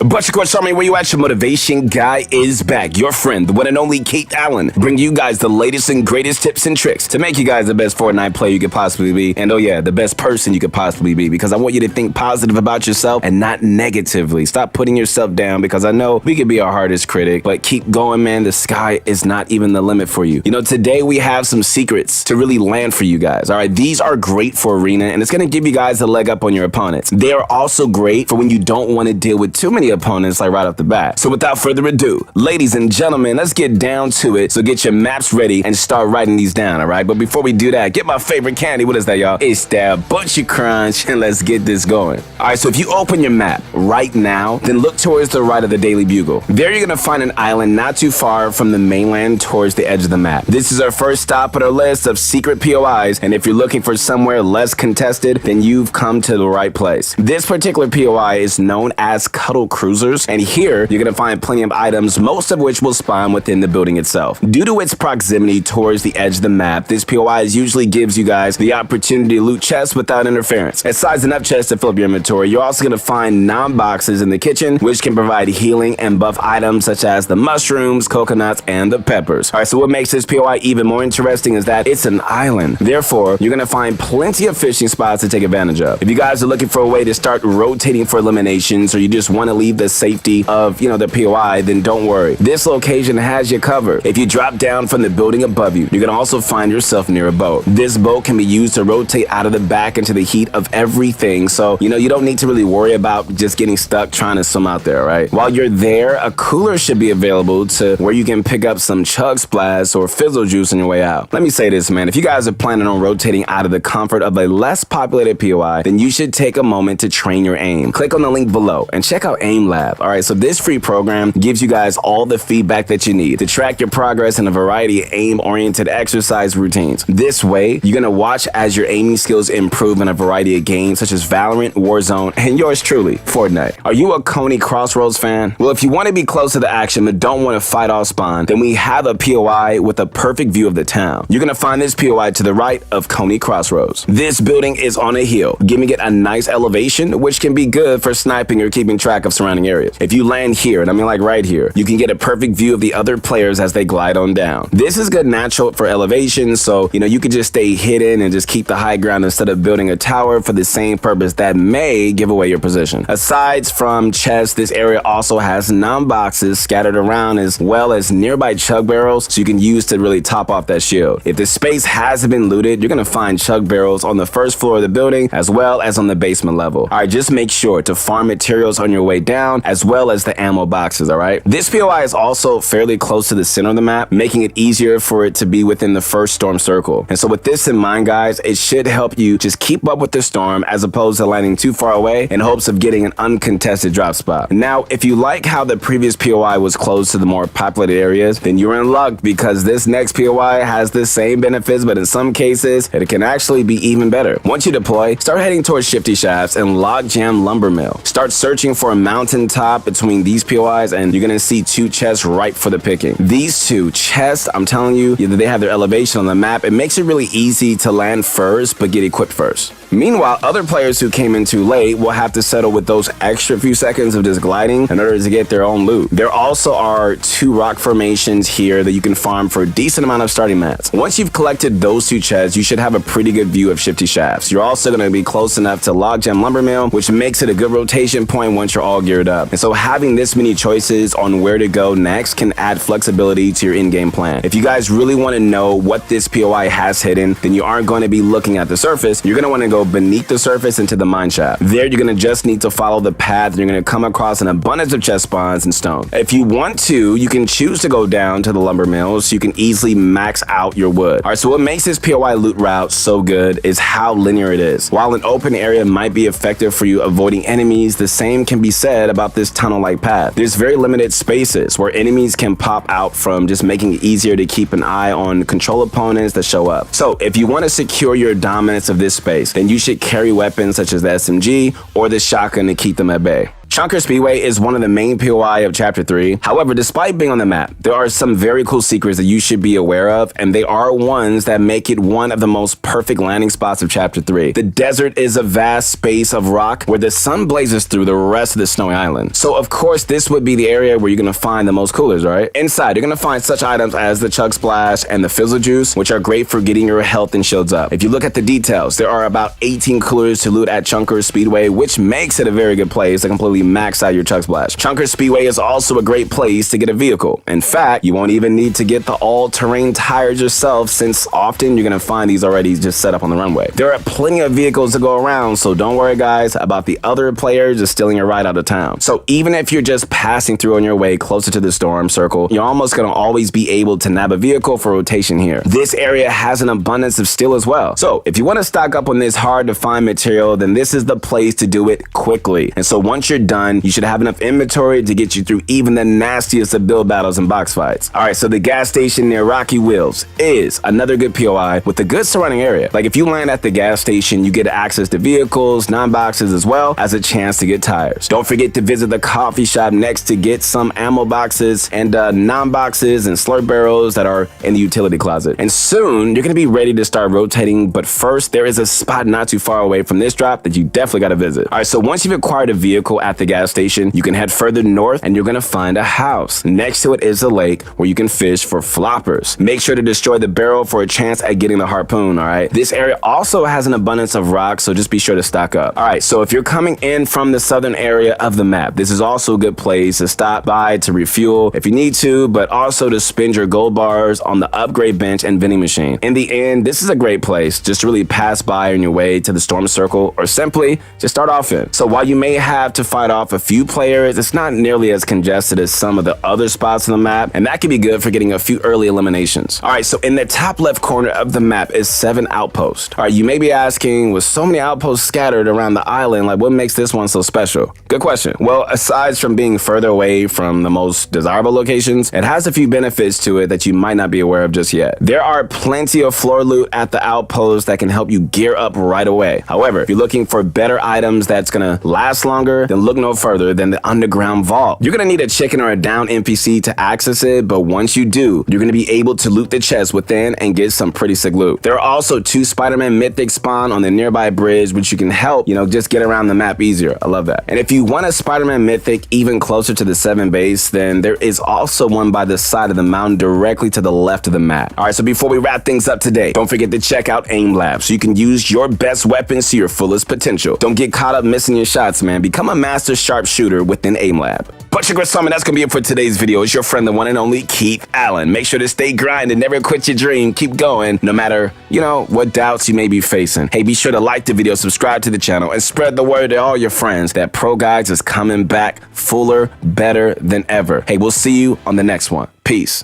But your coach, where you at? Your motivation guy is back. Your friend, the one and only Keith Allen, bring you guys the latest and greatest tips and tricks to make you guys the best Fortnite player you could possibly be. And oh yeah, the best person you could possibly be, because I want you to think positive about yourself and not negatively. Stop putting yourself down, because I know we could be our hardest critic, but keep going, man. The sky is not even the limit for you. You know, today we have some secrets to really land for you guys. All right, these are great for arena, and it's going to give you guys a leg up on your opponents. They are also great for when you don't want to deal with too many opponents, like right off the bat. So without further ado, ladies and gentlemen, let's get down to it. So get your maps ready and start writing these down, all right? But before we do that, get my favorite candy. What is that, y'all? It's that Bunch Crunch, and let's get this going. All right, so if you open your map right now, then look towards the right of the Daily Bugle. There you're gonna find an island not too far from the mainland towards the edge of the map. This is our first stop on our list of secret POIs, and if you're looking for somewhere less contested, then you've come to the right place. This particular POI is known as Cuddle Cruisers, and here you're gonna find plenty of items, most of which will spawn within the building itself. Due to its proximity towards the edge of the map, this POI usually gives you guys the opportunity to loot chests without interference. It size enough chests to fill up your inventory. You're also gonna find boxes in the kitchen, which can provide healing and buff items such as the mushrooms, coconuts, and the peppers. All right, so what makes this POI even more interesting is that it's an island. Therefore, you're gonna find plenty of fishing spots to take advantage of. If you guys are looking for a way to start rotating for eliminations, or you just want to leave the safety of, the POI, then don't worry. This location has you covered. If you drop down from the building above you, you're gonna also find yourself near a boat. This boat can be used to rotate out of the back into the heat of everything, so you don't need to really worry about just getting stuck trying to swim out there, right? While you're there, a cooler should be available to where you can pick up some Chug Splash or Fizzle Juice on your way out. Let me say this, man. If you guys are planning on rotating out of the comfort of a less populated POI, then you should take a moment to train your aim. Click on the link below and check out Aim Lab. All right, so this free program gives you guys all the feedback that you need to track your progress in a variety of aim-oriented exercise routines. This way, you're gonna watch as your aiming skills improve in a variety of games such as Valorant, Warzone, and yours truly, Fortnite. Are you a Coney Crossroads fan? Well, if you want to be close to the action but don't want to fight off spawn, then we have a POI with a perfect view of the town. You're gonna find this POI to the right of Coney Crossroads. This building is on a hill, giving it a nice elevation, which can be good for sniping or keeping track of surrounding areas. If you land here, and I mean like right here, you can get a perfect view of the other players as they glide on down. This is good natural for elevation, so you could just stay hidden and just keep the high ground instead of building a tower for the same purpose that may give away your position. Aside from chests, this area also has boxes scattered around, as well as nearby chug barrels, so you can use to really top off that shield. If the space hasn't been looted, you're gonna find chug barrels on the first floor of the building as well as on the basement level. All right, just make sure to farm materials on your way down as well as the ammo boxes, all right? This POI is also fairly close to the center of the map, making it easier for it to be within the first storm circle. And so with this in mind, guys, it should help you just keep up with the storm as opposed to landing too far away in hopes of getting an uncontested drop spot. Now, if you like how the previous POI was close to the more populated areas, then you're in luck, because this next POI has the same benefits, but in some cases, it can actually be even better. Once you deploy, start heading towards Shifty Shafts and Logjam Lumber Mill. Start searching for a mountaintop between these POIs, and you're gonna see two chests ripe for the picking. These two chests, I'm telling you, they have their elevation on the map. It makes it really easy to land first, but get equipped first. Meanwhile, other players who came in too late will have to settle with those extra few seconds of just gliding in order to get their own loot. There also are two rock formations here that you can farm for a decent amount of starting mats. Once you've collected those two chests, you should have a pretty good view of Shifty Shafts. You're also going to be close enough to Logjam Lumber Mill, which makes it a good rotation point once you're all geared up. And so having this many choices on where to go next can add flexibility to your in-game plan. If you guys really want to know what this POI has hidden, then you aren't going to be looking at the surface. You're going to want to go beneath the surface into the mine shaft. There, you're gonna just need to follow the path, and you're gonna come across an abundance of chest spawns and stone. If you want to, you can choose to go down to the lumber mill so you can easily max out your wood. All right, so what makes this POI loot route so good is how linear it is. While an open area might be effective for you avoiding enemies, the same can be said about this tunnel-like path. There's very limited spaces where enemies can pop out from, just making it easier to keep an eye on control opponents that show up. So if you want to secure your dominance of this space, then you should carry weapons such as the SMG or the shotgun to keep them at bay. Chunker Speedway is one of the main POI of Chapter 3. However, despite being on the map, there are some very cool secrets that you should be aware of, and they are ones that make it one of the most perfect landing spots of Chapter 3. The desert is a vast space of rock where the sun blazes through the rest of the snowy island. So of course, this would be the area where you're gonna find the most coolers, right? Inside, you're gonna find such items as the Chug Splash and the Fizzle Juice, which are great for getting your health and shields up. If you look at the details, there are about 18 coolers to loot at Chunker Speedway, which makes it a very good place to completely max out your Chug Splash. Chunker Speedway is also a great place to get a vehicle. In fact, you won't even need to get the all-terrain tires yourself, since often you're gonna find these already just set up on the runway. There are plenty of vehicles to go around, so don't worry guys about the other players just stealing your ride out of town. So even if you're just passing through on your way closer to the storm circle, you're almost gonna always be able to nab a vehicle for rotation here. This area has an abundance of steel as well. So if you want to stock up on this hard to find material, then this is the place to do it quickly. And so once you're done, you should have enough inventory to get you through even the nastiest of build battles and box fights. Alright, so the gas station near Rocky Wheels is another good POI with a good surrounding area. Like if you land at the gas station, you get access to vehicles, non-boxes, as well as a chance to get tires. Don't forget to visit the coffee shop next to get some ammo boxes and non-boxes and slurp barrels that are in the utility closet. And soon, you're gonna be ready to start rotating, but first, there is a spot not too far away from this drop that you definitely gotta visit. Alright, so once you've acquired a vehicle at the gas station, you can head further north and you're gonna find a house. Next to it is a lake where you can fish for floppers. Make sure to destroy the barrel for a chance at getting the harpoon, alright? This area also has an abundance of rocks, so just be sure to stock up. Alright, so if you're coming in from the southern area of the map, this is also a good place to stop by to refuel if you need to, but also to spend your gold bars on the upgrade bench and vending machine. In the end, this is a great place just to really pass by on your way to the storm circle, or simply just start off in. So while you may have to fight off a few players, it's not nearly as congested as some of the other spots on the map, and that can be good for getting a few early eliminations. Alright, so in the top left corner of the map is 7 outposts. Alright, you may be asking, with so many outposts scattered around the island, like what makes this one so special? Good question. Well, aside from being further away from the most desirable locations, it has a few benefits to it that you might not be aware of just yet. There are plenty of floor loot at the outpost that can help you gear up right away. However, if you're looking for better items that's gonna last longer, then look no further than the underground vault. You're gonna need a chicken or a down NPC to access it, but once you do, you're gonna be able to loot the chest within and get some pretty sick loot. There are also 2 Spider-Man mythics spawn on the nearby bridge, which you can help, just get around the map easier. I love that. And if you want a Spider-Man mythic even closer to the 7 base, then there is also one by the side of the mountain directly to the left of the map. Alright, so before we wrap things up today, don't forget to check out Aim Lab so you can use your best weapons to your fullest potential. Don't get caught up missing your shots, man. Become a master sharpshooter within Aim Lab. But sugar summon, that's gonna be it for today's video. It's your friend, the one and only Keith Allen. Make sure to stay grinding, never quit your dream, keep going, no matter, what doubts you may be facing. Hey, be sure to like the video, subscribe to the channel, and spread the word to all your friends that Pro Guides is coming back fuller, better than ever. Hey, we'll see you on the next one. Peace.